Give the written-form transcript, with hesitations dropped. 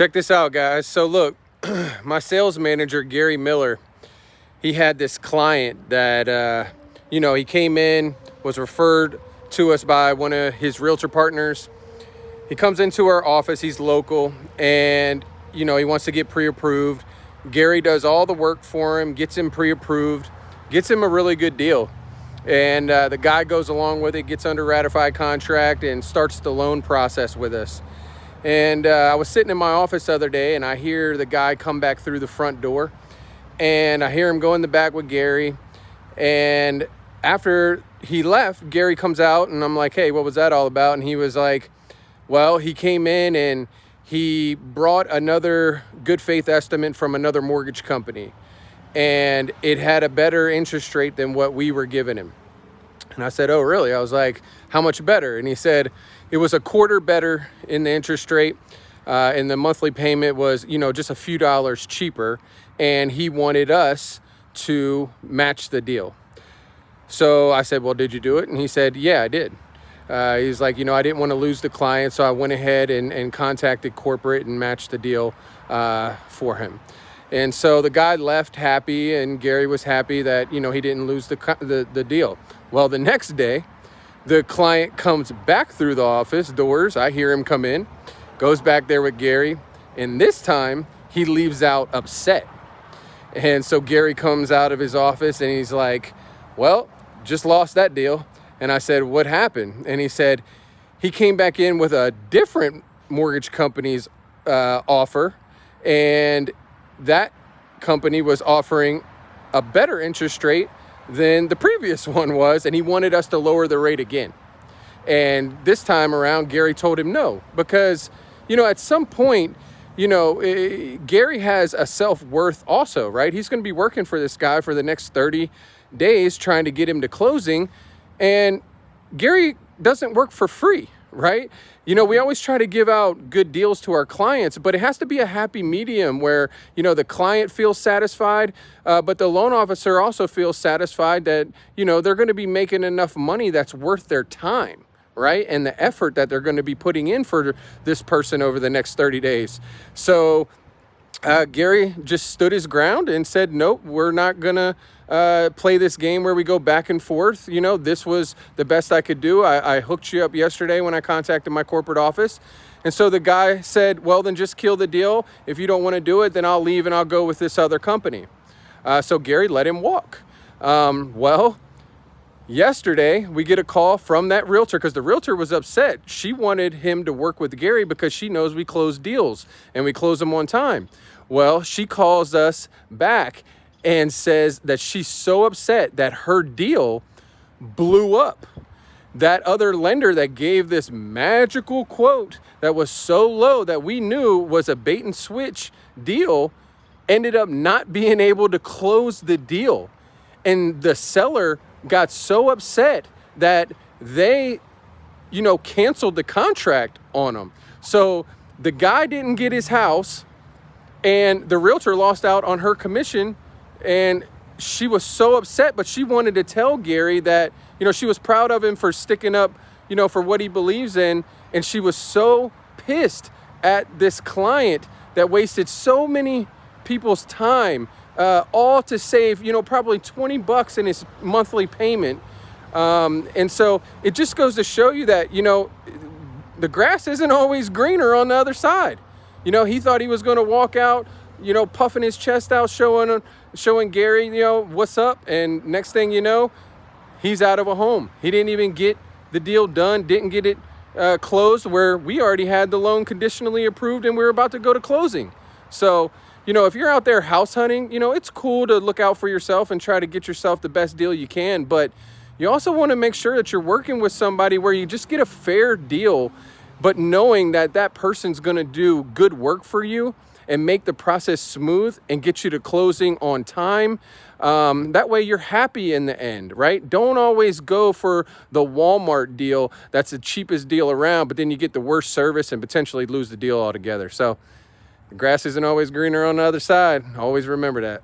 Check this out, guys. So look, my sales manager, Gary Miller, he had this client that, he came in, was referred to us by one of his realtor partners. He comes into our office, he's local, and, he wants to get pre-approved. Gary does all the work for him, gets him pre-approved, gets him a really good deal. And the guy goes along with it, gets under ratified contract, and starts the loan process with us. And I was sitting in my office the other day, and I hear the guy come back through the front door, and I hear him go in the back with Gary. And after he left, Gary comes out, and I'm like, hey, what was that all about? And he was like, well, he came in and he brought another good faith estimate from another mortgage company, and it had a better interest rate than what we were giving him. And I said, oh, really? I was like, how much better? And he said it was a quarter better in the interest rate, and the monthly payment was, just a few dollars cheaper, and he wanted us to match the deal. So I said, well, did you do it? And he said, yeah, I did. He's like, I didn't want to lose the client, so I went ahead and contacted corporate and matched the deal for him. And so the guy left happy, and Gary was happy that, he didn't lose the deal. Well, the next day, the client comes back through the office doors. I hear him come in, goes back there with Gary, and this time he leaves out upset. And so Gary comes out of his office and he's like, well, just lost that deal. And I said, what happened? And he said he came back in with a different mortgage company's offer, and that company was offering a better interest rate than the previous one was, and he wanted us to lower the rate again. And this time around, Gary told him no, because, at some point, Gary has a self-worth also, right? He's going to be working for this guy for the next 30 days trying to get him to closing, and Gary doesn't work for free, right? We always try to give out good deals to our clients, but it has to be a happy medium where, the client feels satisfied, but the loan officer also feels satisfied that, they're going to be making enough money that's worth their time, right? And the effort that they're going to be putting in for this person over the next 30 days. So Gary just stood his ground and said, nope, we're not going to play this game where we go back and forth. This was the best I could do. I hooked you up yesterday when I contacted my corporate office. And so the guy said, well, then just kill the deal. If you don't want to do it, then I'll leave and I'll go with this other company. So Gary let him walk. Yesterday we get a call from that realtor because the realtor was upset. She wanted him to work with Gary because she knows we close deals and we close them on time. Well, she calls us back and says that she's so upset that her deal blew up. That other lender that gave this magical quote that was so low that we knew was a bait and switch deal ended up not being able to close the deal. And the seller got so upset that they, canceled the contract on them. So the guy didn't get his house, and the realtor lost out on her commission. And she was so upset, but she wanted to tell Gary that, she was proud of him for sticking up, for what he believes in. And she was so pissed at this client that wasted so many people's time, all to save, probably $20 in his monthly payment. And so it just goes to show you that, the grass isn't always greener on the other side. He thought he was going to walk out, puffing his chest out, showing Gary, what's up. And next thing you know, he's out of a home. He didn't even get the deal done, didn't get it closed, where we already had the loan conditionally approved and we were about to go to closing. So, if you're out there house hunting, it's cool to look out for yourself and try to get yourself the best deal you can. But you also want to make sure that you're working with somebody where you just get a fair deal, but knowing that that person's going to do good work for you and make the process smooth and get you to closing on time. That way you're happy in the end, right? Don't always go for the Walmart deal that's the cheapest deal around, but then you get the worst service and potentially lose the deal altogether. So the grass isn't always greener on the other side. Always remember that.